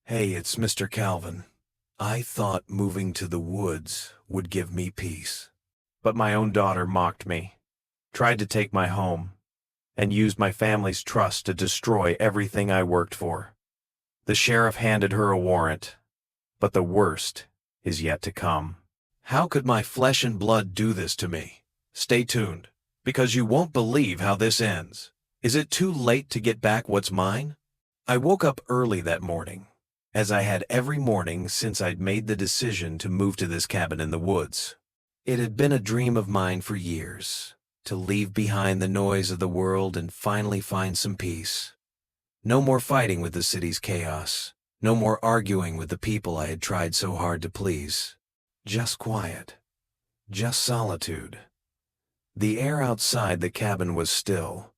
Hey, it's Mr. Calvin. I thought moving to the woods would give me peace. But my own daughter mocked me, tried to take my home, and used my family's trust to destroy everything I worked for. The sheriff handed her a warrant, but the worst is yet to come. How could my flesh and blood do this to me? Stay tuned, because you won't believe how this ends. Is it too late to get back what's mine? I woke up early that morning, as I had every morning since I'd made the decision to move to this cabin in the woods. It had been a dream of mine for years, to leave behind the noise of the world and finally find some peace. No more fighting with the city's chaos, no more arguing with the people I had tried so hard to please. Just quiet, just solitude. The air outside the cabin was still,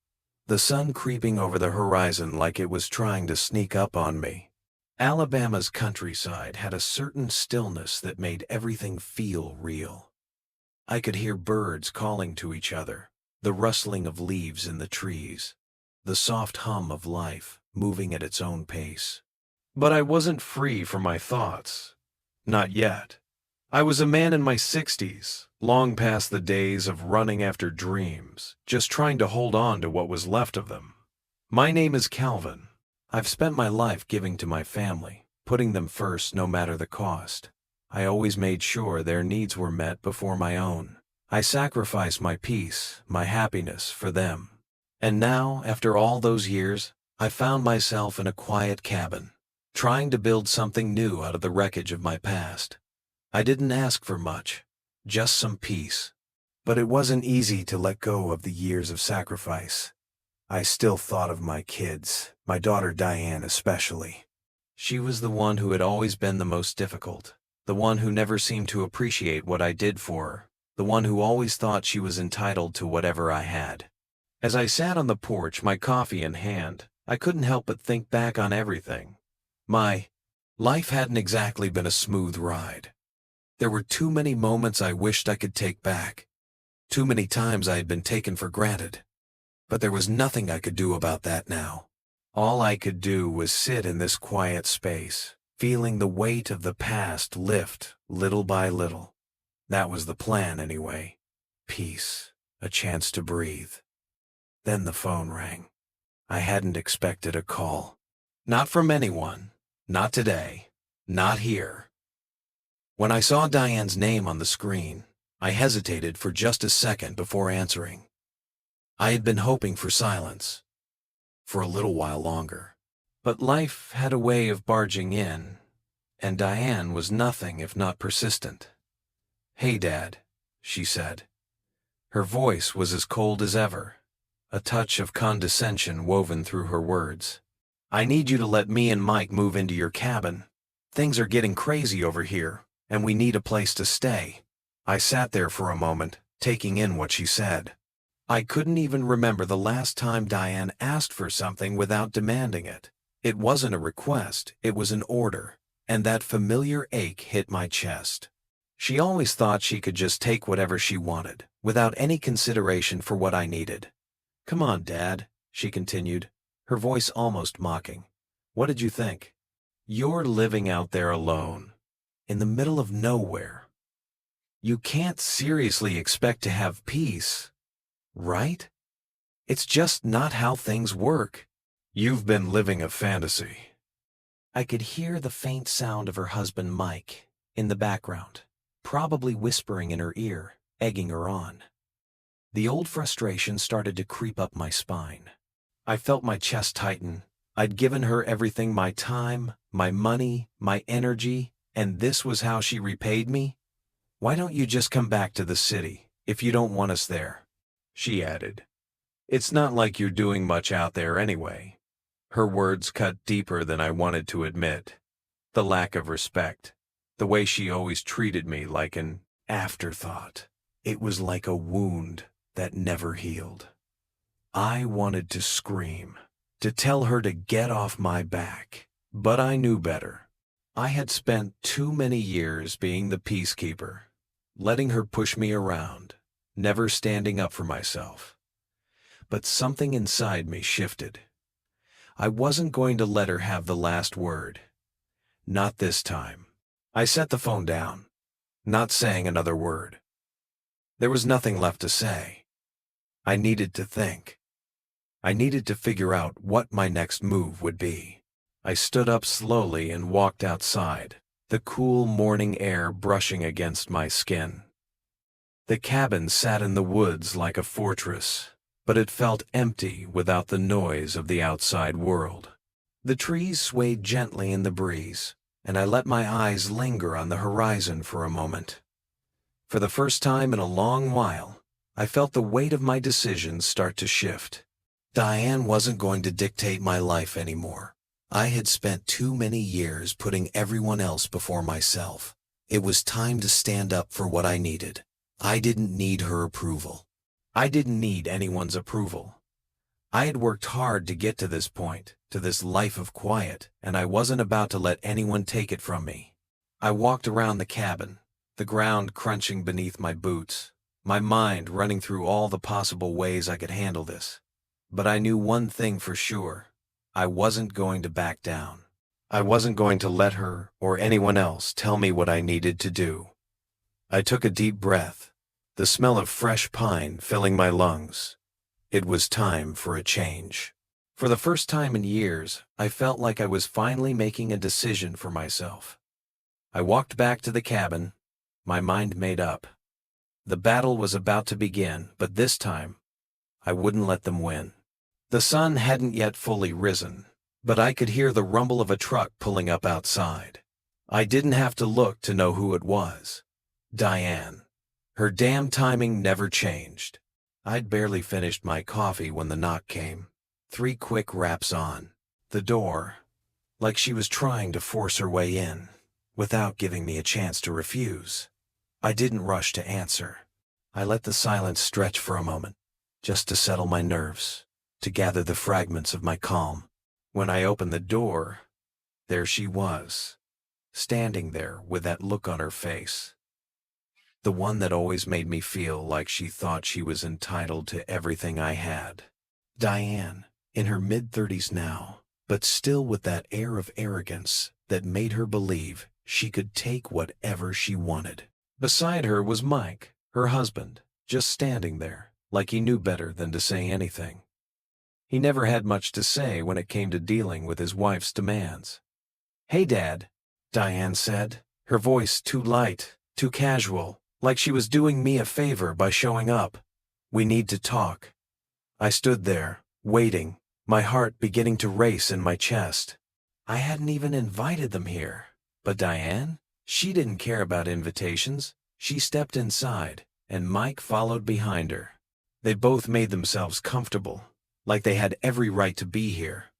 the sun creeping over the horizon like it was trying to sneak up on me. Alabama's countryside had a certain stillness that made everything feel real. I could hear birds calling to each other, the rustling of leaves in the trees, the soft hum of life moving at its own pace. But I wasn't free from my thoughts. Not yet. I was a man in my 60s, long past the days of running after dreams, just trying to hold on to what was left of them. My name is Calvin. I've spent my life giving to my family, putting them first no matter the cost. I always made sure their needs were met before my own. I sacrificed my peace, my happiness for them. And now, after all those years, I found myself in a quiet cabin, trying to build something new out of the wreckage of my past. I didn't ask for much, just some peace. But it wasn't easy to let go of the years of sacrifice. I still thought of my kids, my daughter Diane especially. She was the one who had always been the most difficult, the one who never seemed to appreciate what I did for her, the one who always thought she was entitled to whatever I had. As I sat on the porch, my coffee in hand, I couldn't help but think back on everything. My life hadn't exactly been a smooth ride. There were too many moments I wished I could take back. Too many times I had been taken for granted. But there was nothing I could do about that now. All I could do was sit in this quiet space, feeling the weight of the past lift little by little. That was the plan anyway. Peace, a chance to breathe. Then the phone rang. I hadn't expected a call. Not from anyone. Not today. Not here. When I saw Diane's name on the screen, I hesitated for just a second before answering. I had been hoping for silence, for a little while longer. But life had a way of barging in, and Diane was nothing if not persistent. "Hey, Dad," she said. Her voice was as cold as ever, a touch of condescension woven through her words. "I need you to let me and Mike move into your cabin. Things are getting crazy over here, and we need a place to stay." I sat there for a moment, taking in what she said. I couldn't even remember the last time Diane asked for something without demanding it. It wasn't a request, it was an order, and that familiar ache hit my chest. She always thought she could just take whatever she wanted, without any consideration for what I needed. "Come on, Dad," she continued, her voice almost mocking. "What did you think? You're living out there alone, in the middle of nowhere. You can't seriously expect to have peace. Right? It's just not how things work. You've been living a fantasy." I could hear the faint sound of her husband Mike in the background, probably whispering in her ear, egging her on. The old frustration started to creep up my spine. I felt my chest tighten. I'd given her everything, my time, my money, my energy, and this was how she repaid me? "Why don't you just come back to the city, if you don't want us there?" she added. "It's not like you're doing much out there anyway." Her words cut deeper than I wanted to admit. The lack of respect, the way she always treated me like an afterthought. It was like a wound that never healed. I wanted to scream, to tell her to get off my back, but I knew better. I had spent too many years being the peacekeeper, letting her push me around, never standing up for myself. But something inside me shifted. I wasn't going to let her have the last word. Not this time. I set the phone down, not saying another word. There was nothing left to say. I needed to think. I needed to figure out what my next move would be. I stood up slowly and walked outside, the cool morning air brushing against my skin. The cabin sat in the woods like a fortress, but it felt empty without the noise of the outside world. The trees swayed gently in the breeze, and I let my eyes linger on the horizon for a moment. For the first time in a long while, I felt the weight of my decisions start to shift. Diane wasn't going to dictate my life anymore. I had spent too many years putting everyone else before myself. It was time to stand up for what I needed. I didn't need her approval. I didn't need anyone's approval. I had worked hard to get to this point, to this life of quiet, and I wasn't about to let anyone take it from me. I walked around the cabin, the ground crunching beneath my boots, my mind running through all the possible ways I could handle this. But I knew one thing for sure. I wasn't going to back down. I wasn't going to let her or anyone else tell me what I needed to do. I took a deep breath, the smell of fresh pine filling my lungs. It was time for a change. For the first time in years, I felt like I was finally making a decision for myself. I walked back to the cabin, my mind made up. The battle was about to begin, but this time, I wouldn't let them win. The sun hadn't yet fully risen, but I could hear the rumble of a truck pulling up outside. I didn't have to look to know who it was. Diane. Her damn timing never changed. I'd barely finished my coffee when the knock came. 3 quick raps on the door, like she was trying to force her way in, without giving me a chance to refuse. I didn't rush to answer. I let the silence stretch for a moment, just to settle my nerves, to gather the fragments of my calm. When I opened the door, there she was, standing there with that look on her face. The one that always made me feel like she thought she was entitled to everything I had. Diane, in her mid-30s now, but still with that air of arrogance that made her believe she could take whatever she wanted. Beside her was Mike, her husband, just standing there, like he knew better than to say anything. He never had much to say when it came to dealing with his wife's demands. "Hey, Dad," Diane said, her voice too light, too casual, like she was doing me a favor by showing up. "We need to talk." I stood there, waiting, my heart beginning to race in my chest. I hadn't even invited them here. But Diane? She didn't care about invitations. She stepped inside, and Mike followed behind her. They both made themselves comfortable, like they had every right to be here.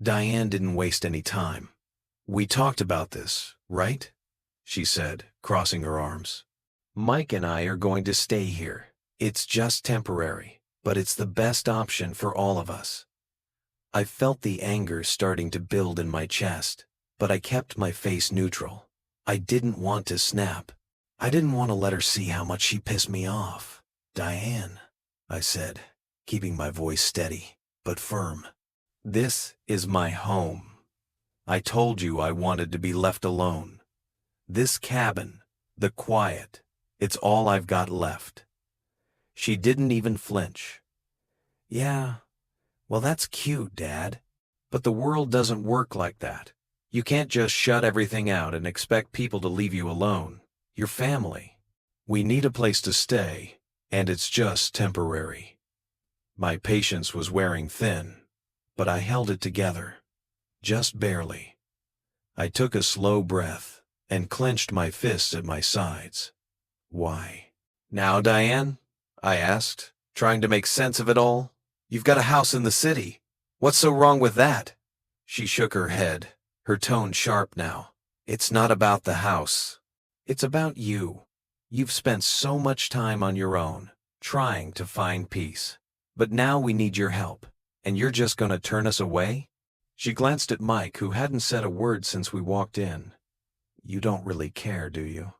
Diane didn't waste any time. "We talked about this, right?" she said, crossing her arms. "Mike and I are going to stay here. It's just temporary, but it's the best option for all of us." I felt the anger starting to build in my chest, but I kept my face neutral. I didn't want to snap. I didn't want to let her see how much she pissed me off. "Diane," I said, keeping my voice steady, but firm. "This is my home. I told you I wanted to be left alone. This cabin, the quiet, it's all I've got left." She didn't even flinch. "Yeah, well, that's cute, Dad. But the world doesn't work like that. You can't just shut everything out and expect people to leave you alone. Your family. We need a place to stay, and it's just temporary." My patience was wearing thin, but I held it together. Just barely. I took a slow breath and clenched my fists at my sides. "Why?" "Now, Diane?" I asked, trying to make sense of it all. "You've got a house in the city. What's so wrong with that?" She shook her head, her tone sharp now. "It's not about the house. It's about you. You've spent so much time on your own, trying to find peace. But now we need your help, and you're just going to turn us away?" She glanced at Mike, who hadn't said a word since we walked in. "You don't really care, do you?"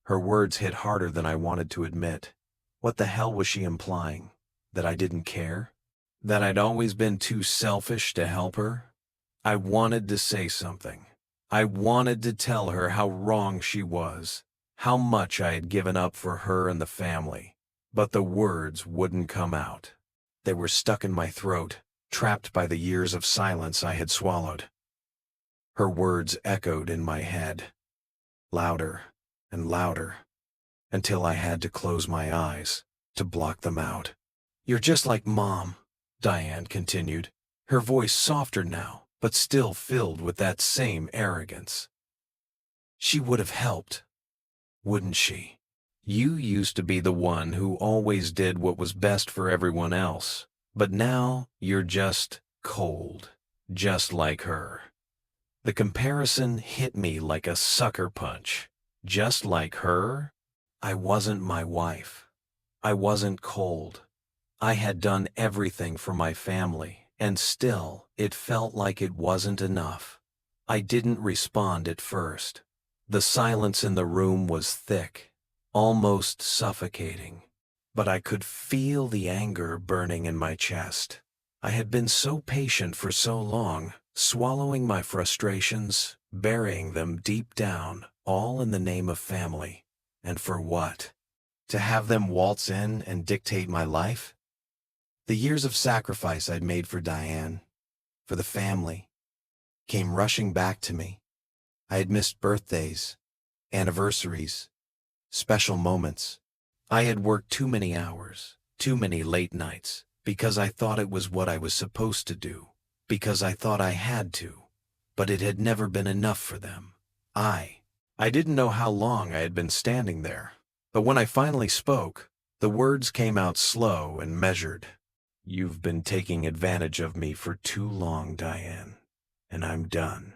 Her words hit harder than I wanted to admit. What the hell was she implying? That I didn't care? That I'd always been too selfish to help her? I wanted to say something. I wanted to tell her how wrong she was, how much I had given up for her and the family, but the words wouldn't come out. They were stuck in my throat, trapped by the years of silence I had swallowed. Her words echoed in my head, louder and louder, until I had to close my eyes to block them out. "You're just like Mom," Diane continued, her voice softer now, but still filled with that same arrogance. "She would have helped, wouldn't she? You used to be the one who always did what was best for everyone else, but now you're just cold, just like her." The comparison hit me like a sucker punch. Just like her? I wasn't my wife. I wasn't cold. I had done everything for my family, and still, it felt like it wasn't enough. I didn't respond at first. The silence in the room was thick, almost suffocating, but I could feel the anger burning in my chest. I had been so patient for so long, swallowing my frustrations, burying them deep down, all in the name of family. And for what? To have them waltz in and dictate my life? The years of sacrifice I'd made for Diane, for the family, came rushing back to me. I had missed birthdays, anniversaries, special moments. I had worked too many hours, too many late nights, because I thought it was what I was supposed to do, because I thought I had to, but it had never been enough for them. I didn't know how long I had been standing there, but when I finally spoke, the words came out slow and measured. "You've been taking advantage of me for too long, Diane, and I'm done."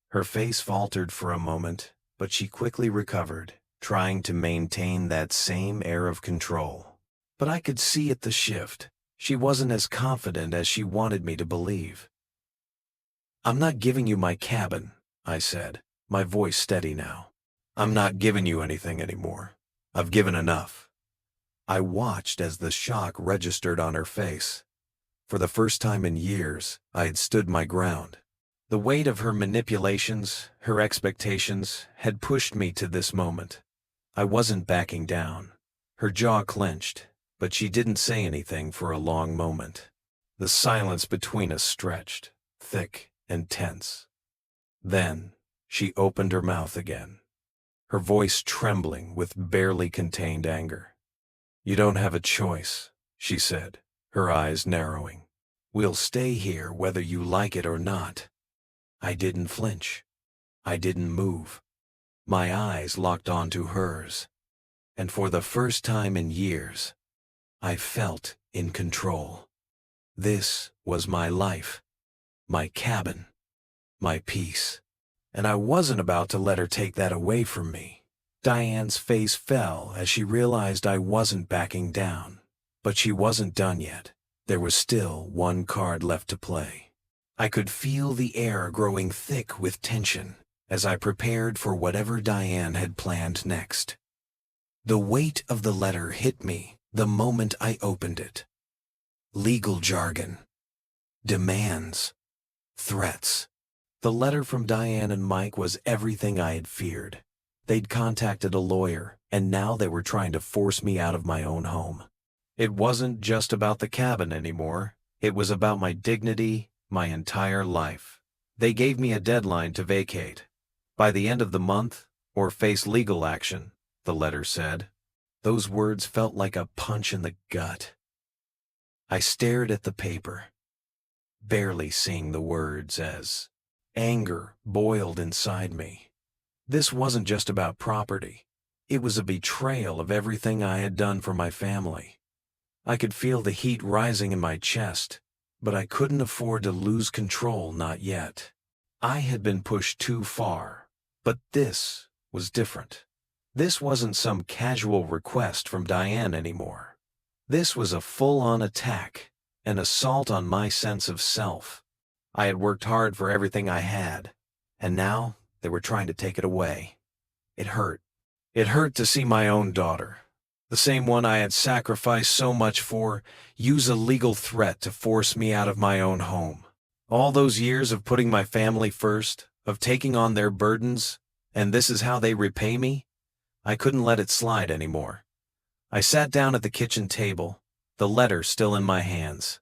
Her face faltered for a moment, but she quickly recovered, trying to maintain that same air of control. But I could see at the shift. She wasn't as confident as she wanted me to believe. "I'm not giving you my cabin," I said, my voice steady now. "I'm not giving you anything anymore. I've given enough." I watched as the shock registered on her face. For the first time in years, I had stood my ground. The weight of her manipulations, her expectations, had pushed me to this moment. I wasn't backing down. Her jaw clenched, but she didn't say anything for a long moment. The silence between us stretched, thick and tense. Then, she opened her mouth again, her voice trembling with barely contained anger. "You don't have a choice," she said, her eyes narrowing. "We'll stay here whether you like it or not." I didn't flinch. I didn't move. My eyes locked onto hers, and for the first time in years, I felt in control. This was my life, my cabin, my peace, and I wasn't about to let her take that away from me. Diane's face fell as she realized I wasn't backing down, but she wasn't done yet. There was still one card left to play. I could feel the air growing thick with tension as I prepared for whatever Diane had planned next. The weight of the letter hit me the moment I opened it. Legal jargon, demands, threats. The letter from Diane and Mike was everything I had feared. They'd contacted a lawyer, and now they were trying to force me out of my own home. It wasn't just about the cabin anymore. It was about my dignity, my entire life. They gave me a deadline to vacate. By the end of the month, or face legal action, the letter said. Those words felt like a punch in the gut. I stared at the paper, barely seeing the words as anger boiled inside me. This wasn't just about property. It was a betrayal of everything I had done for my family. I could feel the heat rising in my chest, but I couldn't afford to lose control, not yet. I had been pushed too far, but this was different. This wasn't some casual request from Diane anymore. This was a full-on attack, an assault on my sense of self. I had worked hard for everything I had, and now they were trying to take it away. It hurt. It hurt to see my own daughter, the same one I had sacrificed so much for, use a legal threat to force me out of my own home. All those years of putting my family first, of taking on their burdens, and this is how they repay me? I couldn't let it slide anymore. I sat down at the kitchen table, the letter still in my hands.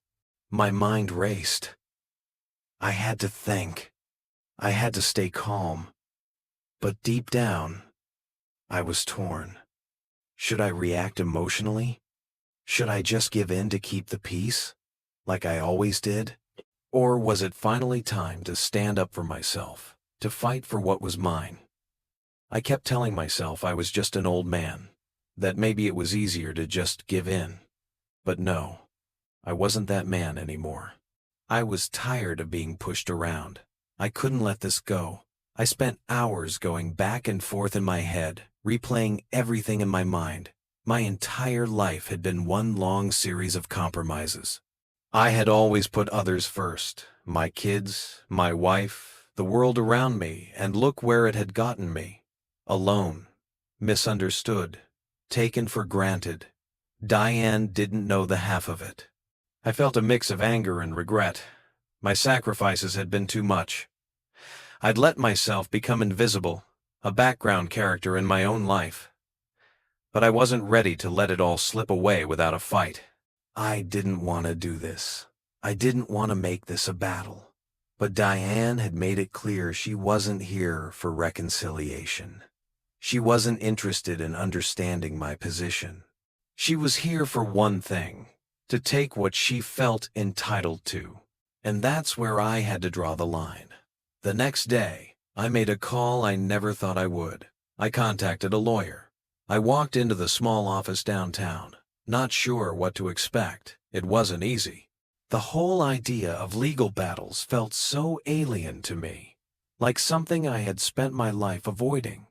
My mind raced. I had to think. I had to stay calm. But deep down, I was torn. Should I react emotionally? Should I just give in to keep the peace, like I always did? Or was it finally time to stand up for myself, to fight for what was mine? I kept telling myself I was just an old man, that maybe it was easier to just give in. But no, I wasn't that man anymore. I was tired of being pushed around. I couldn't let this go. I spent hours going back and forth in my head, replaying everything in my mind. My entire life had been one long series of compromises. I had always put others first, my kids, my wife, the world around me, and look where it had gotten me. Alone, misunderstood, taken for granted. Diane didn't know the half of it. I felt a mix of anger and regret. My sacrifices had been too much. I'd let myself become invisible, a background character in my own life. But I wasn't ready to let it all slip away without a fight. I didn't want to do this. I didn't want to make this a battle. But Diane had made it clear she wasn't here for reconciliation. She wasn't interested in understanding my position. She was here for one thing, to take what she felt entitled to. And that's where I had to draw the line. The next day, I made a call I never thought I would. I contacted a lawyer. I walked into the small office downtown, not sure what to expect. It wasn't easy. The whole idea of legal battles felt so alien to me, like something I had spent my life avoiding.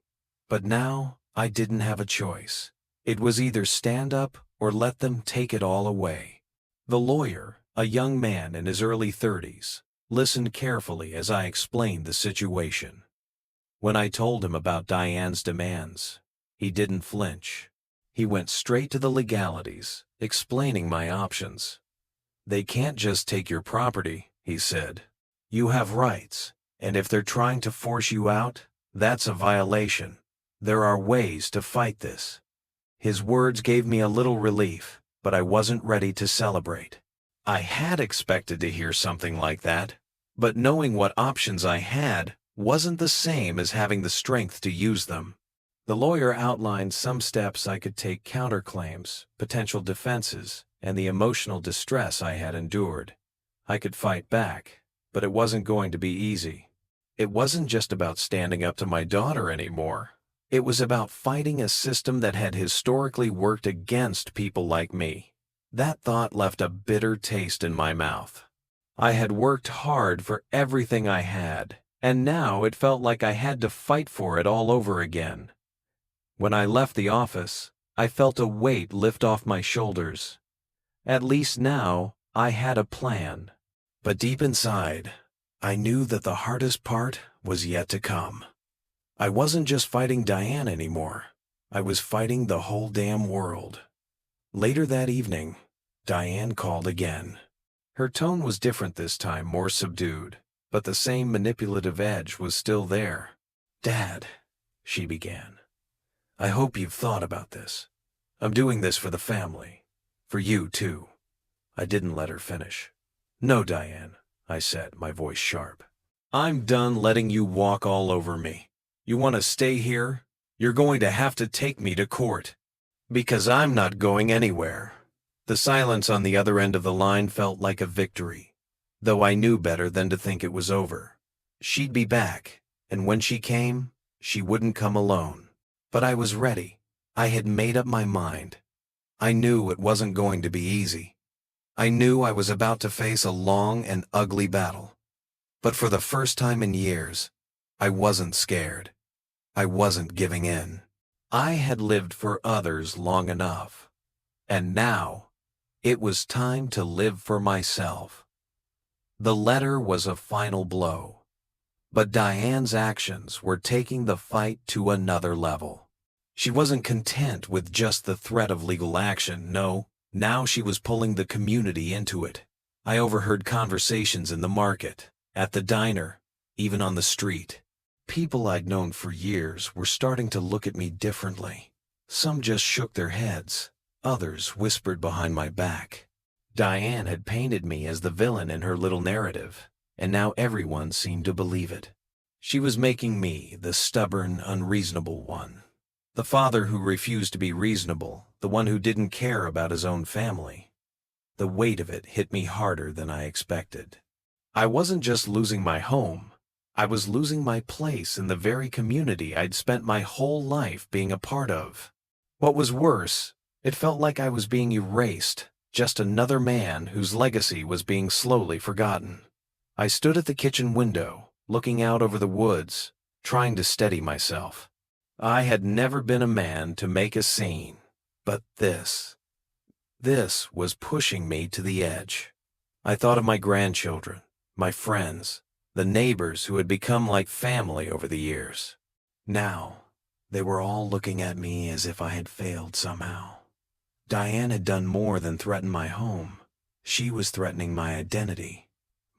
But now, I didn't have a choice. It was either stand up or let them take it all away. The lawyer, a young man in his early 30s, listened carefully as I explained the situation. When I told him about Diane's demands, he didn't flinch. He went straight to the legalities, explaining my options. "They can't just take your property," he said. "You have rights, and if they're trying to force you out, that's a violation. There are ways to fight this." His words gave me a little relief, but I wasn't ready to celebrate. I had expected to hear something like that, but knowing what options I had wasn't the same as having the strength to use them. The lawyer outlined some steps I could take: counterclaims, potential defenses, and the emotional distress I had endured. I could fight back, but it wasn't going to be easy. It wasn't just about standing up to my daughter anymore. It was about fighting a system that had historically worked against people like me. That thought left a bitter taste in my mouth. I had worked hard for everything I had, and now it felt like I had to fight for it all over again. When I left the office, I felt a weight lift off my shoulders. At least now, I had a plan. But deep inside, I knew that the hardest part was yet to come. I wasn't just fighting Diane anymore. I was fighting the whole damn world. Later that evening, Diane called again. Her tone was different this time, more subdued, but the same manipulative edge was still there. "Dad," she began, "I hope you've thought about this. I'm doing this for the family. For you, too." I didn't let her finish. "No, Diane," I said, my voice sharp. "I'm done letting you walk all over me. You want to stay here? You're going to have to take me to court. Because I'm not going anywhere." The silence on the other end of the line felt like a victory, though I knew better than to think it was over. She'd be back, and when she came, she wouldn't come alone. But I was ready. I had made up my mind. I knew it wasn't going to be easy. I knew I was about to face a long and ugly battle. But for the first time in years, I wasn't scared. I wasn't giving in. I had lived for others long enough. And now, it was time to live for myself. The letter was a final blow. But Diane's actions were taking the fight to another level. She wasn't content with just the threat of legal action. No, now she was pulling the community into it. I overheard conversations in the market, at the diner, even on the street. People I'd known for years were starting to look at me differently. Some just shook their heads, others whispered behind my back. Diane had painted me as the villain in her little narrative, and now everyone seemed to believe it. She was making me the stubborn, unreasonable one. The father who refused to be reasonable, the one who didn't care about his own family. The weight of it hit me harder than I expected. I wasn't just losing my home, I was losing my place in the very community I'd spent my whole life being a part of. What was worse, it felt like I was being erased, just another man whose legacy was being slowly forgotten. I stood at the kitchen window, looking out over the woods, trying to steady myself. I had never been a man to make a scene, but this was pushing me to the edge. I thought of my grandchildren, my friends, the neighbors who had become like family over the years. Now, they were all looking at me as if I had failed somehow. Diane had done more than threaten my home. She was threatening my identity,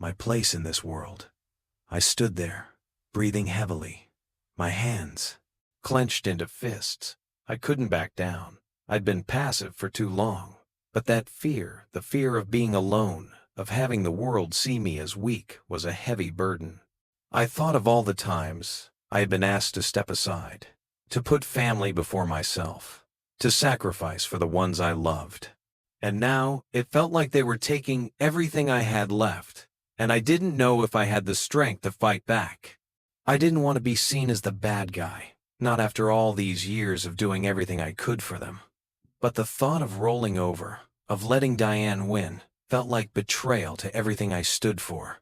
my place in this world. I stood there, breathing heavily, my hands clenched into fists. I couldn't back down. I'd been passive for too long. But that fear, the fear of being alone, of having the world see me as weak, was a heavy burden. I thought of all the times I had been asked to step aside, to put family before myself, to sacrifice for the ones I loved. And now it felt like they were taking everything I had left, and I didn't know if I had the strength to fight back. I didn't want to be seen as the bad guy, not after all these years of doing everything I could for them. But the thought of rolling over, of letting Diane win, felt like betrayal to everything I stood for.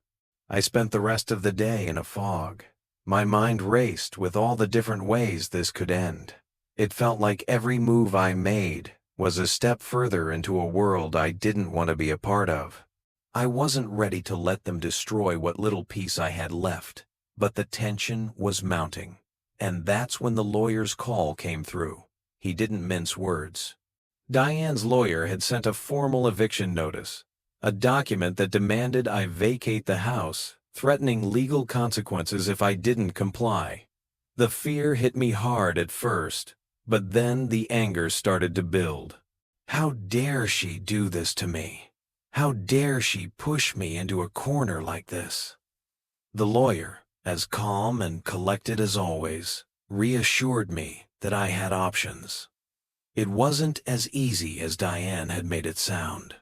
I spent the rest of the day in a fog. My mind raced with all the different ways this could end. It felt like every move I made was a step further into a world I didn't want to be a part of. I wasn't ready to let them destroy what little piece I had left, but the tension was mounting. And that's when the lawyer's call came through. He didn't mince words. Diane's lawyer had sent a formal eviction notice, a document that demanded I vacate the house, threatening legal consequences if I didn't comply. The fear hit me hard at first, but then the anger started to build. How dare she do this to me? How dare she push me into a corner like this? The lawyer, as calm and collected as always, reassured me that I had options. It wasn't as easy as Diane had made it sound.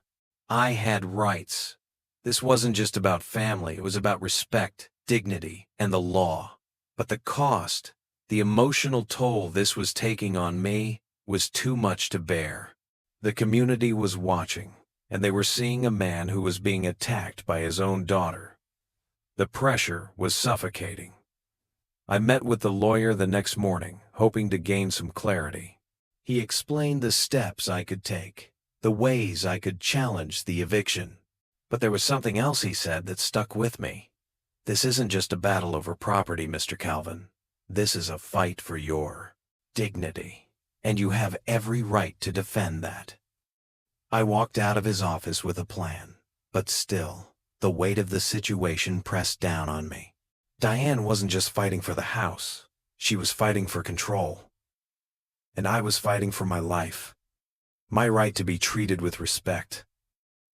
I had rights. This wasn't just about family, it was about respect, dignity, and the law. But the cost, the emotional toll this was taking on me, was too much to bear. The community was watching, and they were seeing a man who was being attacked by his own daughter. The pressure was suffocating. I met with the lawyer the next morning, hoping to gain some clarity. He explained the steps I could take, the ways I could challenge the eviction. But there was something else he said that stuck with me. This isn't just a battle over property, Mr. Calvin. This is a fight for your dignity, and you have every right to defend that. I walked out of his office with a plan, but still, the weight of the situation pressed down on me. Diane wasn't just fighting for the house. She was fighting for control. And I was fighting for my life. My right to be treated with respect.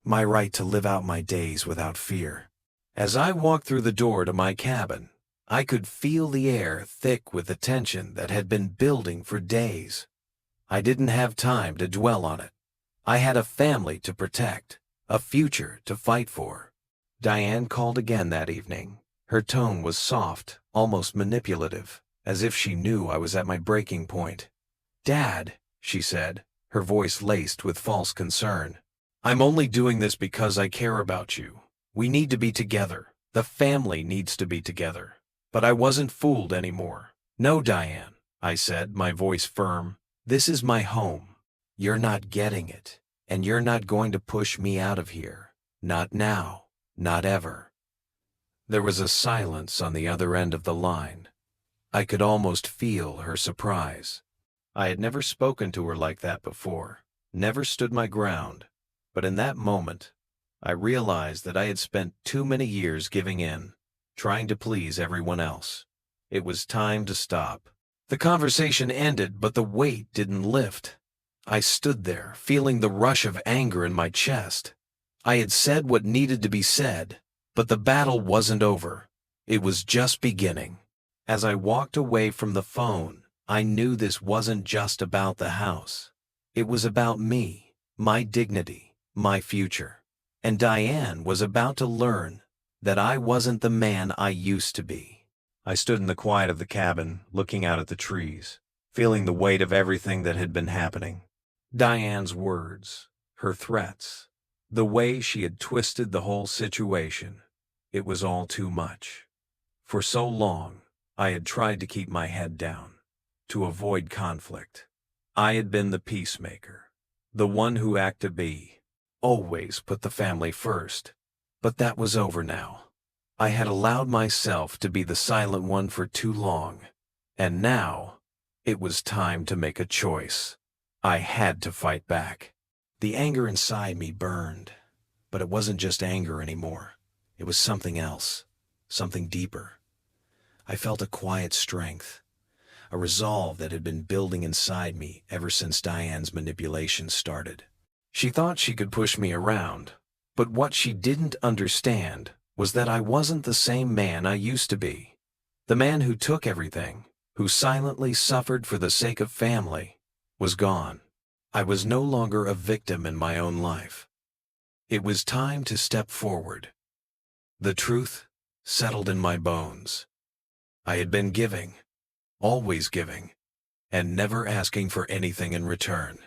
My right to live out my days without fear. As I walked through the door to my cabin, I could feel the air thick with the tension that had been building for days. I didn't have time to dwell on it. I had a family to protect, a future to fight for. Diane called again that evening. Her tone was soft, almost manipulative, as if she knew I was at my breaking point. "Dad," she said, her voice laced with false concern, "I'm only doing this because I care about you. We need to be together. The family needs to be together." But I wasn't fooled anymore. "No, Diane," I said, my voice firm. "This is my home. You're not getting it, and you're not going to push me out of here. Not now, not ever." There was a silence on the other end of the line. I could almost feel her surprise. I had never spoken to her like that before, never stood my ground, but in that moment, I realized that I had spent too many years giving in, trying to please everyone else. It was time to stop. The conversation ended, but the weight didn't lift. I stood there, feeling the rush of anger in my chest. I had said what needed to be said, but the battle wasn't over. It was just beginning. As I walked away from the phone, I knew this wasn't just about the house. It was about me, my dignity, my future. And Diane was about to learn that I wasn't the man I used to be. I stood in the quiet of the cabin, looking out at the trees, feeling the weight of everything that had been happening. Diane's words, her threats, the way she had twisted the whole situation. It was all too much. For so long, I had tried to keep my head down, to avoid conflict. I had been the peacemaker, the one who acted to be, always put the family first. But that was over now. I had allowed myself to be the silent one for too long, and now it was time to make a choice. I had to fight back. The anger inside me burned, but it wasn't just anger anymore. It was something else, something deeper. I felt a quiet strength, a resolve that had been building inside me ever since Diane's manipulation started. She thought she could push me around, but what she didn't understand was that I wasn't the same man I used to be. The man who took everything, who silently suffered for the sake of family, was gone. I was no longer a victim in my own life. It was time to step forward. The truth settled in my bones. I had been giving, always giving, and never asking for anything in return.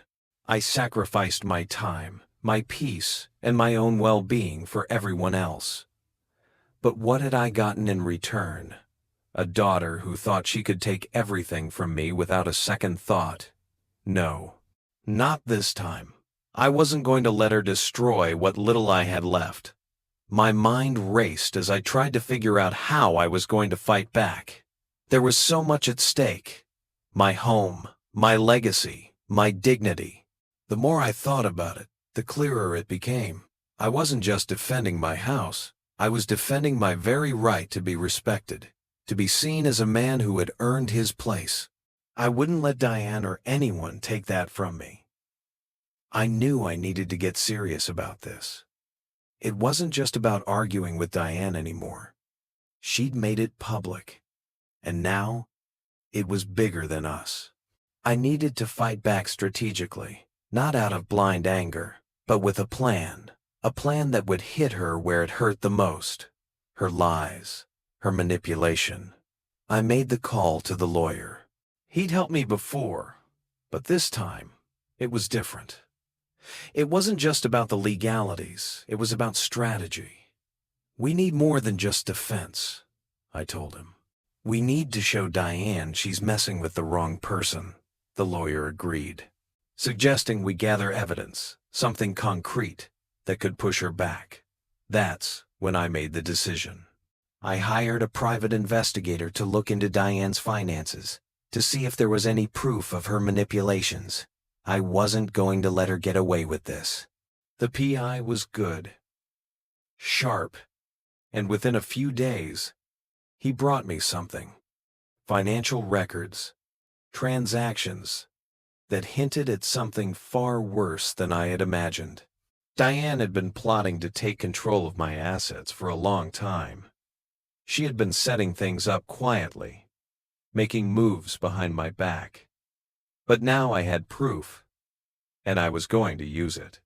I sacrificed my time, my peace, and my own well-being for everyone else. But what had I gotten in return? A daughter who thought she could take everything from me without a second thought. No, not this time. I wasn't going to let her destroy what little I had left. My mind raced as I tried to figure out how I was going to fight back. There was so much at stake. My home, my legacy, my dignity. The more I thought about it, the clearer it became. I wasn't just defending my house. I was defending my very right to be respected, to be seen as a man who had earned his place. I wouldn't let Diane or anyone take that from me. I knew I needed to get serious about this. It wasn't just about arguing with Diane anymore. She'd made it public, and now it was bigger than us. I needed to fight back strategically, not out of blind anger, but with a plan that would hit her where it hurt the most, her lies, her manipulation. I made the call to the lawyer. He'd helped me before, but this time it was different. It wasn't just about the legalities, it was about strategy. We need more than just defense, I told him. We need to show Diane she's messing with the wrong person. The lawyer agreed, suggesting we gather evidence, something concrete that could push her back. That's when I made the decision. I hired a private investigator to look into Diane's finances, to see if there was any proof of her manipulations. I wasn't going to let her get away with this. The PI was good, sharp, and within a few days, he brought me something. Financial records, transactions that hinted at something far worse than I had imagined. Diane had been plotting to take control of my assets for a long time. She had been setting things up quietly, making moves behind my back. But now I had proof, and I was going to use it.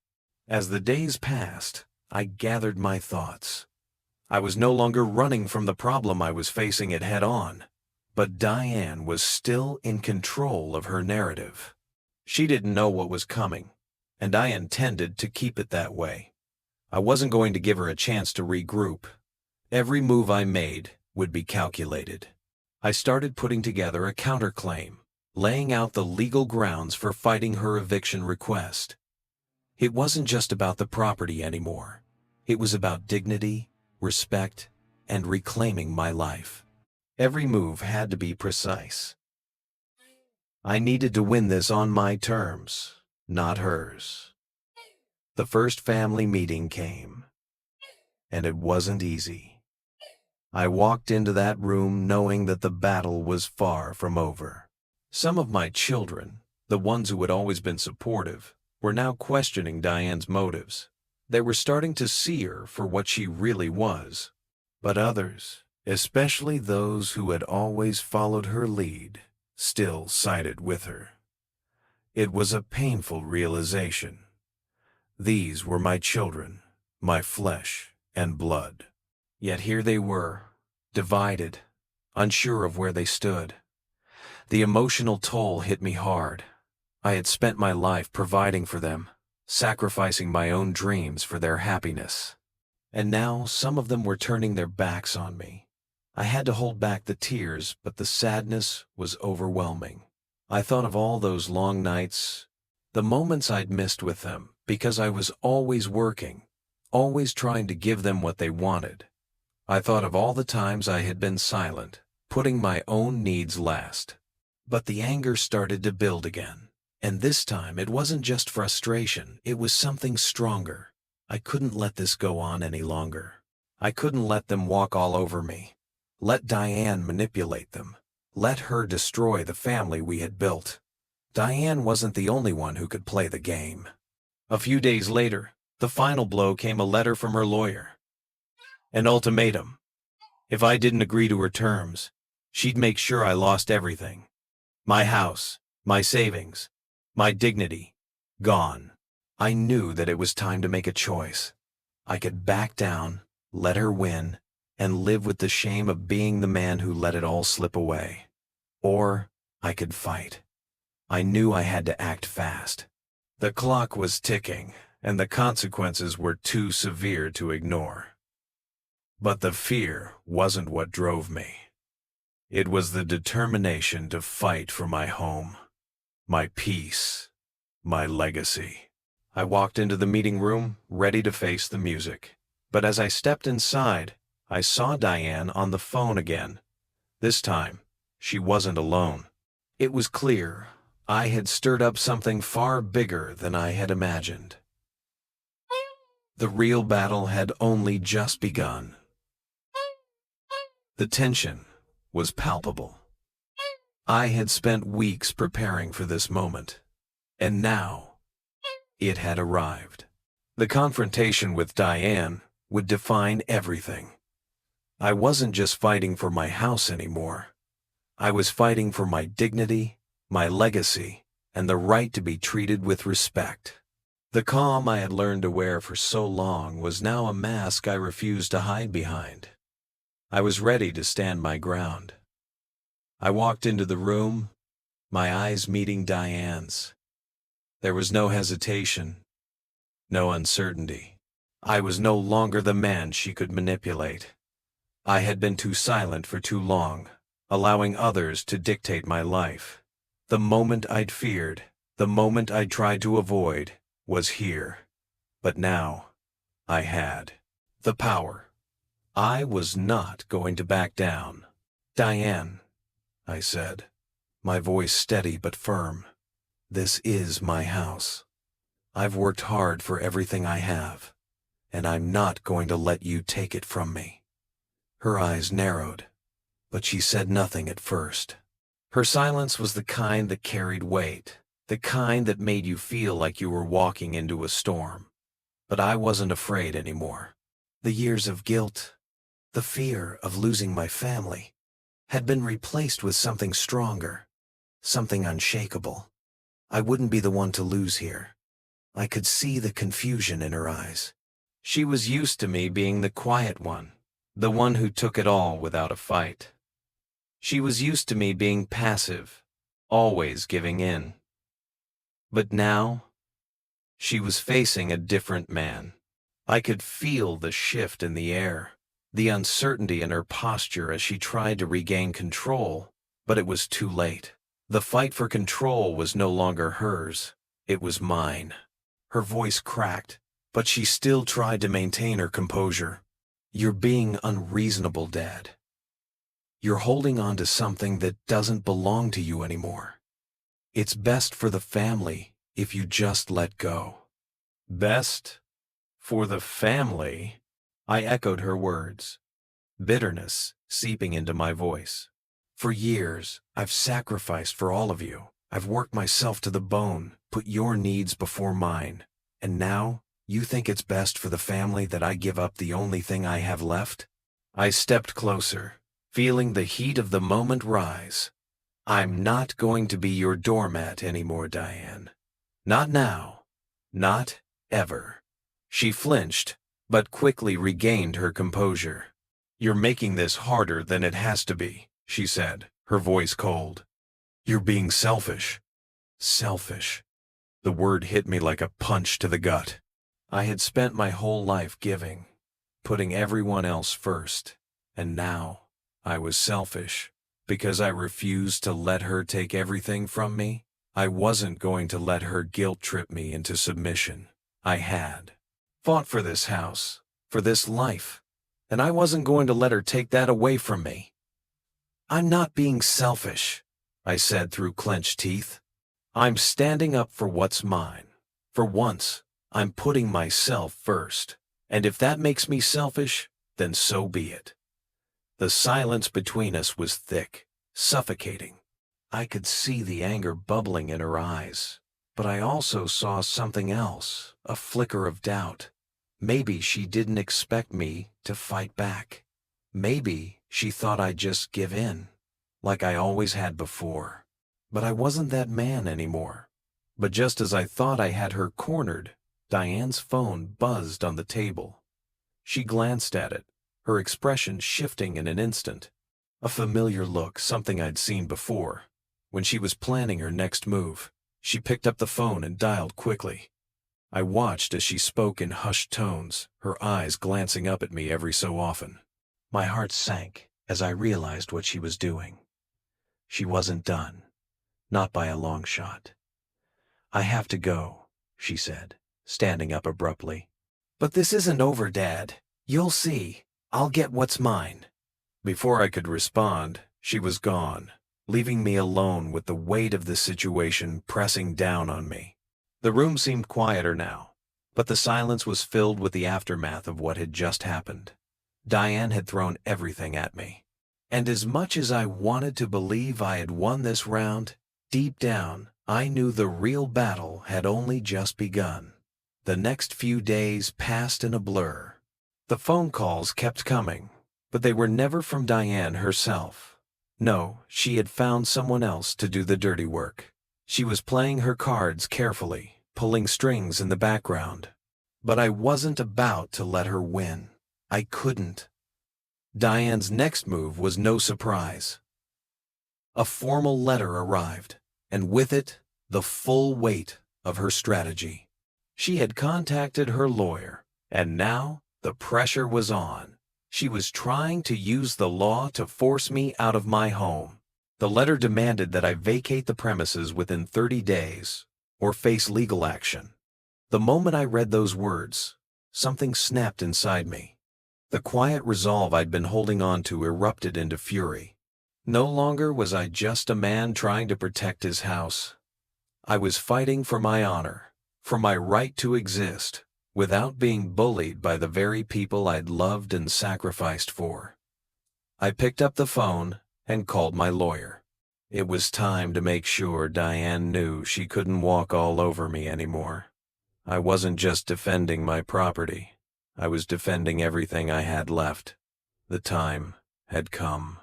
As the days passed, I gathered my thoughts. I was no longer running from the problem. I was facing it head on. But Diane was still in control of her narrative. She didn't know what was coming, and I intended to keep it that way. I wasn't going to give her a chance to regroup. Every move I made would be calculated. I started putting together a counterclaim, laying out the legal grounds for fighting her eviction request. It wasn't just about the property anymore. It was about dignity, respect, and reclaiming my life. Every move had to be precise. I needed to win this on my terms, not hers. The first family meeting came, and it wasn't easy. I walked into that room knowing that the battle was far from over. Some of my children, the ones who had always been supportive, were now questioning Diane's motives. They were starting to see her for what she really was. But others, especially those who had always followed her lead, still sided with her. It was a painful realization. These were my children, my flesh and blood. Yet here they were, divided, unsure of where they stood. The emotional toll hit me hard. I had spent my life providing for them, sacrificing my own dreams for their happiness. And now some of them were turning their backs on me. I had to hold back the tears, but the sadness was overwhelming. I thought of all those long nights, the moments I'd missed with them, because I was always working, always trying to give them what they wanted. I thought of all the times I had been silent, putting my own needs last. But the anger started to build again. And this time it wasn't just frustration, it was something stronger. I couldn't let this go on any longer. I couldn't let them walk all over me. Let Diane manipulate them. Let her destroy the family we had built. Diane wasn't the only one who could play the game. A few days later, the final blow came: a letter from her lawyer. An ultimatum. If I didn't agree to her terms, she'd make sure I lost everything. My house, my savings, my dignity, gone. I knew that it was time to make a choice. I could back down, let her win, and live with the shame of being the man who let it all slip away. Or I could fight. I knew I had to act fast. The clock was ticking, and the consequences were too severe to ignore. But the fear wasn't what drove me. It was the determination to fight for my home, my peace, my legacy. I walked into the meeting room, ready to face the music. But as I stepped inside, I saw Diane on the phone again. This time, she wasn't alone. It was clear I had stirred up something far bigger than I had imagined. The real battle had only just begun. The tension was palpable. I had spent weeks preparing for this moment, and now it had arrived. The confrontation with Diane would define everything. I wasn't just fighting for my house anymore. I was fighting for my dignity, my legacy, and the right to be treated with respect. The calm I had learned to wear for so long was now a mask I refused to hide behind. I was ready to stand my ground. I walked into the room, my eyes meeting Diane's. There was no hesitation, no uncertainty. I was no longer the man she could manipulate. I had been too silent for too long, allowing others to dictate my life. The moment I'd feared, the moment I'd tried to avoid, was here. But now, I had the power. I was not going to back down. Diane, I said, my voice steady but firm. This is my house. I've worked hard for everything I have, and I'm not going to let you take it from me. Her eyes narrowed, but she said nothing at first. Her silence was the kind that carried weight, the kind that made you feel like you were walking into a storm. But I wasn't afraid anymore. The years of guilt, the fear of losing my family, had been replaced with something stronger, something unshakable. I wouldn't be the one to lose here. I could see the confusion in her eyes. She was used to me being the quiet one, the one who took it all without a fight. She was used to me being passive, always giving in. But now, she was facing a different man. I could feel the shift in the air, the uncertainty in her posture as she tried to regain control, but it was too late. The fight for control was no longer hers, it was mine. Her voice cracked, but she still tried to maintain her composure. You're being unreasonable, Dad. You're holding on to something that doesn't belong to you anymore. It's best for the family if you just let go. Best for the family? I echoed her words. bitterness seeping into my voice. For years, I've sacrificed for all of you. I've worked myself to the bone, put your needs before mine. And now, you think it's best for the family that I give up the only thing I have left? I stepped closer, feeling the heat of the moment rise. I'm not going to be your doormat anymore, Diane. Not now. Not ever. She flinched, but quickly regained her composure. You're making this harder than it has to be, she said, her voice cold. You're being selfish. Selfish. The word hit me like a punch to the gut. I had spent my whole life giving, putting everyone else first, and now I was selfish because I refused to let her take everything from me. I wasn't going to let her guilt-trip me into submission. I had fought for this house, for this life, and I wasn't going to let her take that away from me. I'm not being selfish, I said through clenched teeth. I'm standing up for what's mine. For once, I'm putting myself first. And if that makes me selfish, then so be it. The silence between us was thick, suffocating. I could see the anger bubbling in her eyes, but I also saw something else, a flicker of doubt. Maybe she didn't expect me to fight back. Maybe she thought I'd just give in, like I always had before. But I wasn't that man anymore. But just as I thought I had her cornered, Diane's phone buzzed on the table. She glanced at it, her expression shifting in an instant. A familiar look, something I'd seen before. When she was planning her next move, she picked up the phone and dialed quickly. I watched as she spoke in hushed tones, her eyes glancing up at me every so often. My heart sank as I realized what she was doing. She wasn't done. Not by a long shot. I have to go, she said, standing up abruptly. But this isn't over, Dad. You'll see. I'll get what's mine. Before I could respond, she was gone, leaving me alone with the weight of the situation pressing down on me. The room seemed quieter now, but the silence was filled with the aftermath of what had just happened. Diane had thrown everything at me. And as much as I wanted to believe I had won this round, deep down, I knew the real battle had only just begun. The next few days passed in a blur. The phone calls kept coming, but they were never from Diane herself. No, she had found someone else to do the dirty work. She was playing her cards carefully, pulling strings in the background. But I wasn't about to let her win. I couldn't. Diane's next move was no surprise. A formal letter arrived, and with it, the full weight of her strategy. She had contacted her lawyer, and now the pressure was on. She was trying to use the law to force me out of my home. The letter demanded that I vacate the premises within 30 days, or face legal action. The moment I read those words, something snapped inside me. The quiet resolve I'd been holding on to erupted into fury. No longer was I just a man trying to protect his house. I was fighting for my honor, for my right to exist, without being bullied by the very people I'd loved and sacrificed for. I picked up the phone and called my lawyer. It was time to make sure Diane knew she couldn't walk all over me anymore. I wasn't just defending my property. I was defending everything I had left. The time had come.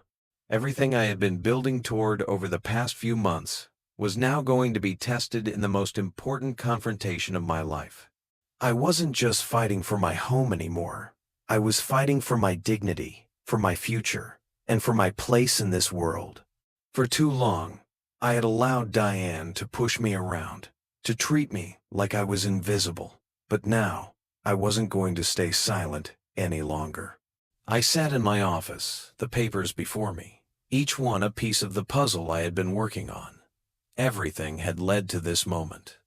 Everything I had been building toward over the past few months was now going to be tested in the most important confrontation of my life. I wasn't just fighting for my home anymore. I was fighting for my dignity, for my future, and for my place in this world. For too long, I had allowed Diane to push me around, to treat me like I was invisible. But now, I wasn't going to stay silent any longer. I sat in my office, the papers before me, each one a piece of the puzzle I had been working on. Everything had led to this moment.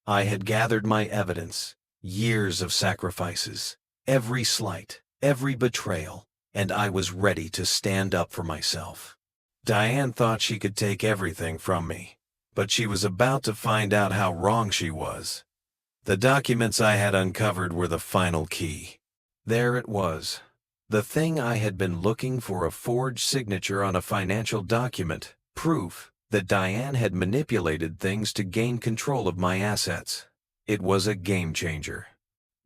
I had gathered my evidence, years of sacrifices, every slight, every betrayal, and I was ready to stand up for myself. Diane thought she could take everything from me, but she was about to find out how wrong she was. The documents I had uncovered were the final key. There it was, The thing I had been looking for, a forged signature on a financial document, proof that Diane had manipulated things to gain control of my assets. It was a game changer.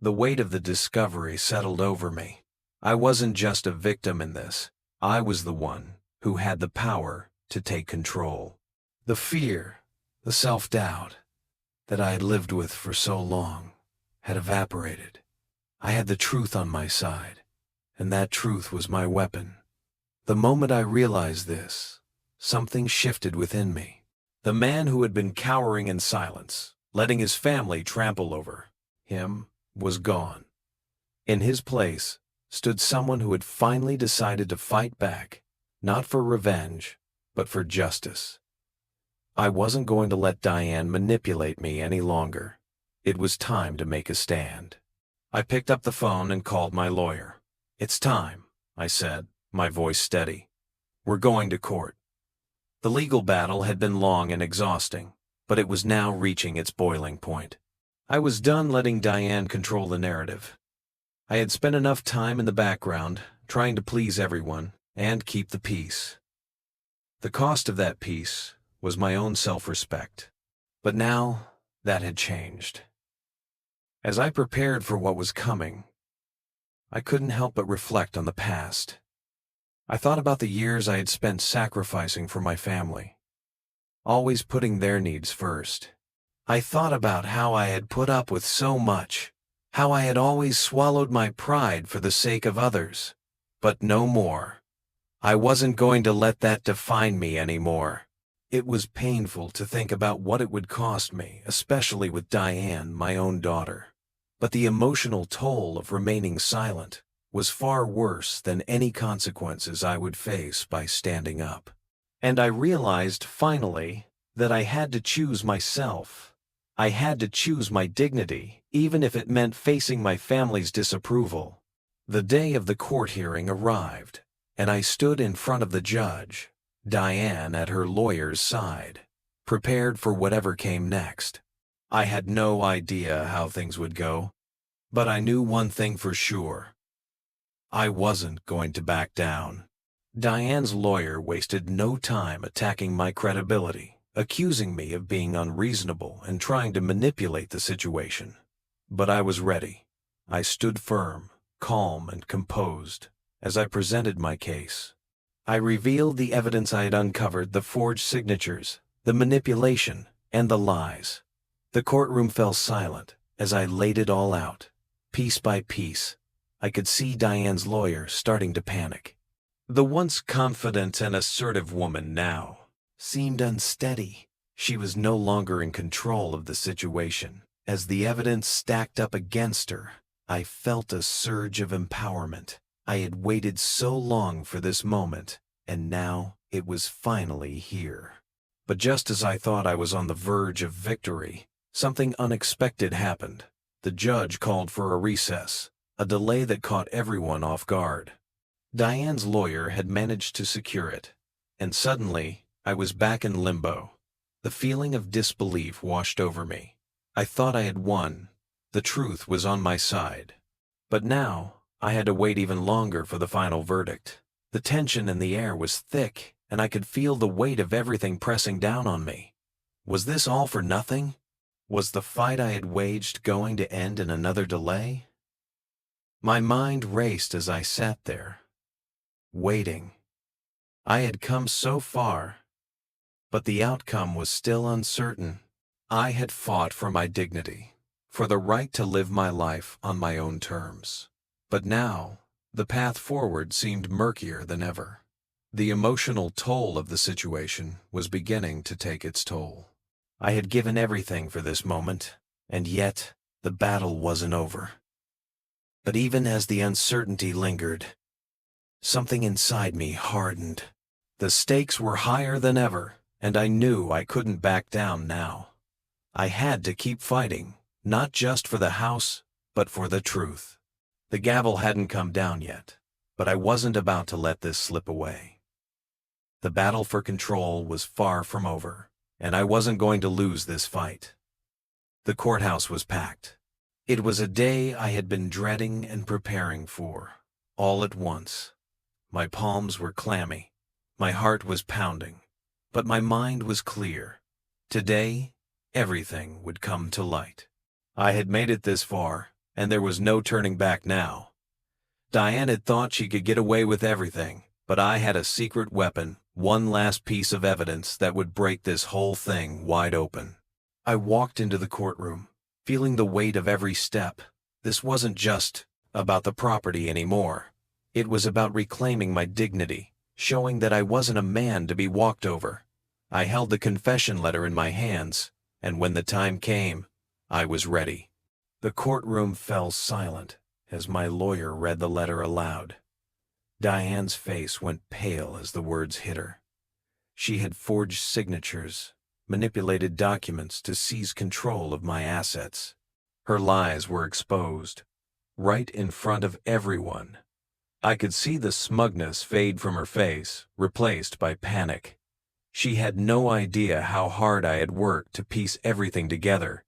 The weight of the discovery settled over me. I wasn't just a victim in this. I was the one who had the power to take control. The fear, the self-doubt that I had lived with for so long had evaporated. I had the truth on my side, and that truth was my weapon. The moment I realized this, something shifted within me. The man who had been cowering in silence, letting his family trample over him, was gone. In his place stood someone who had finally decided to fight back, not for revenge, but for justice. I wasn't going to let Diane manipulate me any longer. It was time to make a stand. I picked up the phone and called my lawyer. "It's time," I said, my voice steady. "We're going to court." The legal battle had been long and exhausting, but it was now reaching its boiling point. I was done letting Diane control the narrative. I had spent enough time in the background, trying to please everyone and keep the peace. The cost of that peace was my own self-respect. But now, that had changed. As I prepared for what was coming, I couldn't help but reflect on the past. I thought about the years I had spent sacrificing for my family, always putting their needs first. I thought about how I had put up with so much, how I had always swallowed my pride for the sake of others. But no more. I wasn't going to let that define me anymore. It was painful to think about what it would cost me, especially with Diane, my own daughter. But the emotional toll of remaining silent was far worse than any consequences I would face by standing up. And I realized, finally, that I had to choose myself. I had to choose my dignity, even if it meant facing my family's disapproval. The day of the court hearing arrived, and I stood in front of the judge, Diane at her lawyer's side, prepared for whatever came next. I had no idea how things would go, but I knew one thing for sure. I wasn't going to back down. Diane's lawyer wasted no time attacking my credibility, accusing me of being unreasonable and trying to manipulate the situation. But I was ready. I stood firm, calm and composed, as I presented my case. I revealed the evidence I had uncovered, the forged signatures, the manipulation, and the lies. The courtroom fell silent as I laid it all out. Piece by piece, I could see Diane's lawyer starting to panic. The once confident and assertive woman now seemed unsteady. She was no longer in control of the situation. As the evidence stacked up against her, I felt a surge of empowerment. I had waited so long for this moment, and now it was finally here. But just as I thought I was on the verge of victory, something unexpected happened. The judge called for a recess, a delay that caught everyone off guard. Diane's lawyer had managed to secure it, and suddenly I was back in limbo. The feeling of disbelief washed over me. I thought I had won. The truth was on my side. But now, I had to wait even longer for the final verdict. The tension in the air was thick, and I could feel the weight of everything pressing down on me. Was this all for nothing? Was the fight I had waged going to end in another delay? My mind raced as I sat there, waiting. I had come so far, but the outcome was still uncertain. I had fought for my dignity, for the right to live my life on my own terms. But now, the path forward seemed murkier than ever. The emotional toll of the situation was beginning to take its toll. I had given everything for this moment, and yet the battle wasn't over. But even as the uncertainty lingered, something inside me hardened. The stakes were higher than ever, and I knew I couldn't back down now. I had to keep fighting, not just for the house, but for the truth. The gavel hadn't come down yet, but I wasn't about to let this slip away. The battle for control was far from over, and I wasn't going to lose this fight. The courthouse was packed. It was a day I had been dreading and preparing for. all at once. My palms were clammy. My heart was pounding. But my mind was clear. Today, everything would come to light. I had made it this far, and there was no turning back now. Diane had thought she could get away with everything, but I had a secret weapon, one last piece of evidence that would break this whole thing wide open. I walked into the courtroom, feeling the weight of every step. This wasn't just about the property anymore. It was about reclaiming my dignity, showing that I wasn't a man to be walked over. I held the confession letter in my hands, and when the time came, I was ready. The courtroom fell silent as my lawyer read the letter aloud. Diane's face went pale as the words hit her. She had forged signatures, manipulated documents to seize control of my assets. Her lies were exposed, right in front of everyone. I could see the smugness fade from her face, replaced by panic. She had no idea how hard I had worked to piece everything together.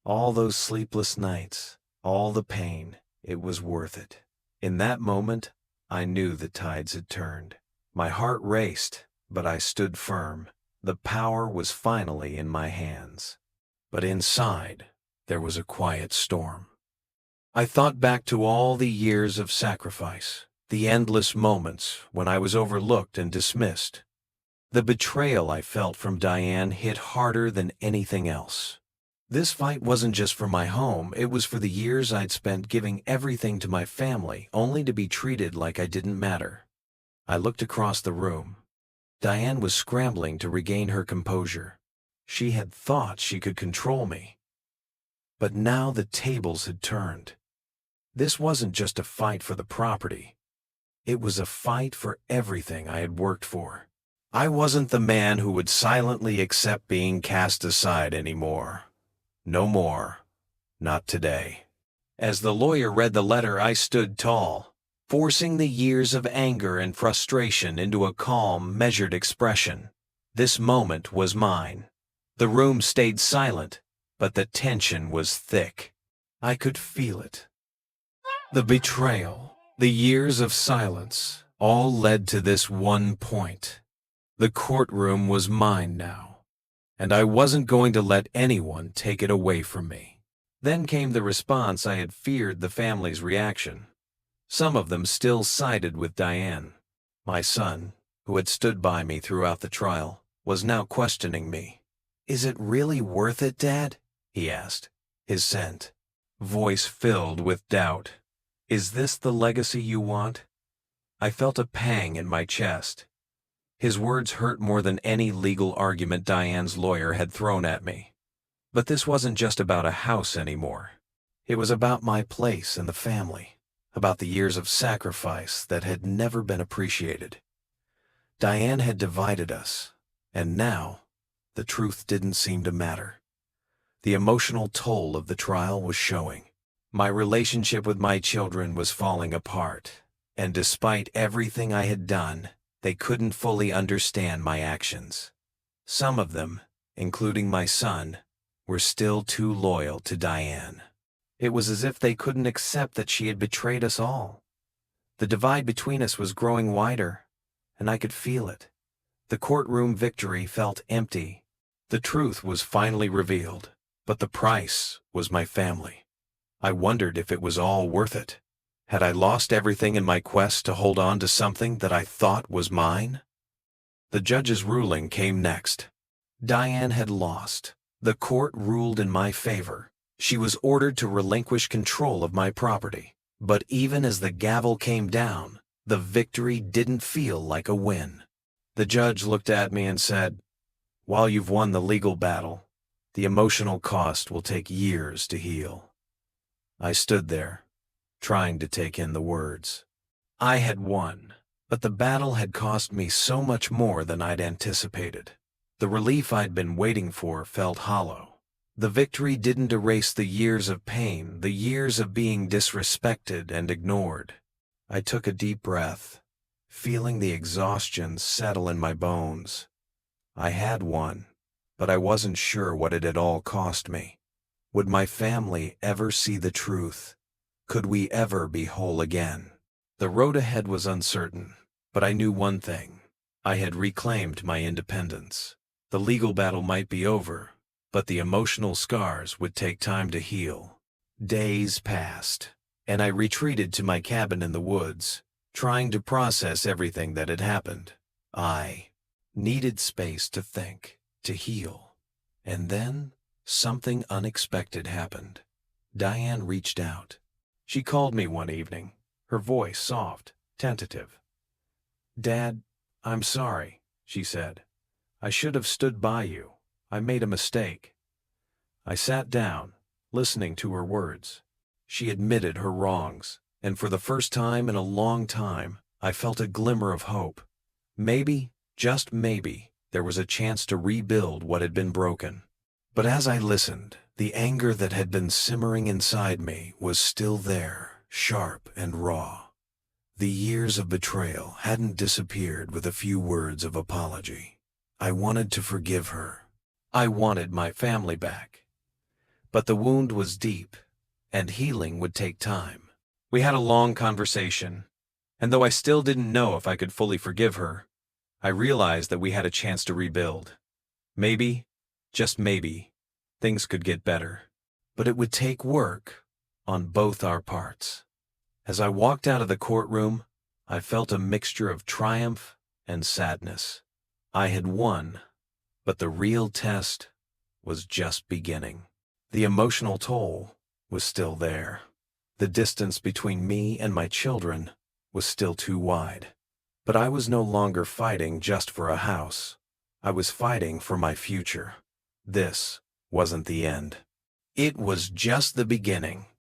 All those sleepless nights, all the pain, it was worth it. In that moment, I knew the tides had turned. My heart raced, but I stood firm. The power was finally in my hands. But inside, there was a quiet storm. I thought back to all the years of sacrifice, the endless moments when I was overlooked and dismissed. The betrayal I felt from Diane hit harder than anything else. This fight wasn't just for my home, it was for the years I'd spent giving everything to my family, only to be treated like I didn't matter. I looked across the room. Diane was scrambling to regain her composure. She had thought she could control me. But now the tables had turned. This wasn't just a fight for the property. It was a fight for everything I had worked for. I wasn't the man who would silently accept being cast aside anymore. No more. Not today. As the lawyer read the letter, I stood tall, forcing the years of anger and frustration into a calm, measured expression. This moment was mine. The room stayed silent, but the tension was thick. I could feel it. The betrayal, the years of silence, all led to this one point. The courtroom was mine now, and I wasn't going to let anyone take it away from me. Then came the response I had feared, the family's reaction. Some of them still sided with Diane. My son, who had stood by me throughout the trial, was now questioning me. "Is it really worth it, Dad?" he asked, his voice filled with doubt. "Is this the legacy you want?" I felt a pang in my chest. His words hurt more than any legal argument Diane's lawyer had thrown at me. But this wasn't just about a house anymore. It was about my place in the family, about the years of sacrifice that had never been appreciated. Diane had divided us, and now the truth didn't seem to matter. The emotional toll of the trial was showing. My relationship with my children was falling apart, and despite everything I had done, they couldn't fully understand my actions. Some of them, including my son, were still too loyal to Diane. It was as if they couldn't accept that she had betrayed us all. The divide between us was growing wider, and I could feel it. The courtroom victory felt empty. The truth was finally revealed, but the price was my family. I wondered if it was all worth it. Had I lost everything in my quest to hold on to something that I thought was mine? The judge's ruling came next. Diane had lost. The court ruled in my favor. She was ordered to relinquish control of my property. But even as the gavel came down, the victory didn't feel like a win. The judge looked at me and said, "While you've won the legal battle, the emotional cost will take years to heal." I stood there, trying to take in the words. I had won, but the battle had cost me so much more than I'd anticipated. The relief I'd been waiting for felt hollow. The victory didn't erase the years of pain, the years of being disrespected and ignored. I took a deep breath, feeling the exhaustion settle in my bones. I had won, but I wasn't sure what it had all cost me. Would my family ever see the truth? Could we ever be whole again? The road ahead was uncertain, but I knew one thing. I had reclaimed my independence. The legal battle might be over, but the emotional scars would take time to heal. Days passed, and I retreated to my cabin in the woods, trying to process everything that had happened. I needed space to think, to heal. And then, something unexpected happened. Diane reached out. She called me one evening, her voice soft, tentative. "Dad, I'm sorry," she said. "I should have stood by you. I made a mistake." I sat down, listening to her words. She admitted her wrongs, and for the first time in a long time, I felt a glimmer of hope. Maybe, just maybe, there was a chance to rebuild what had been broken. But as I listened, the anger that had been simmering inside me was still there, sharp and raw. The years of betrayal hadn't disappeared with a few words of apology. I wanted to forgive her. I wanted my family back. But the wound was deep, and healing would take time. We had a long conversation, and though I still didn't know if I could fully forgive her, I realized that we had a chance to rebuild. Maybe, just maybe, things could get better. But it would take work on both our parts. As I walked out of the courtroom, I felt a mixture of triumph and sadness. I had won, but the real test was just beginning. The emotional toll was still there. The distance between me and my children was still too wide. But I was no longer fighting just for a house. I was fighting for my future. This wasn't the end. It was just the beginning.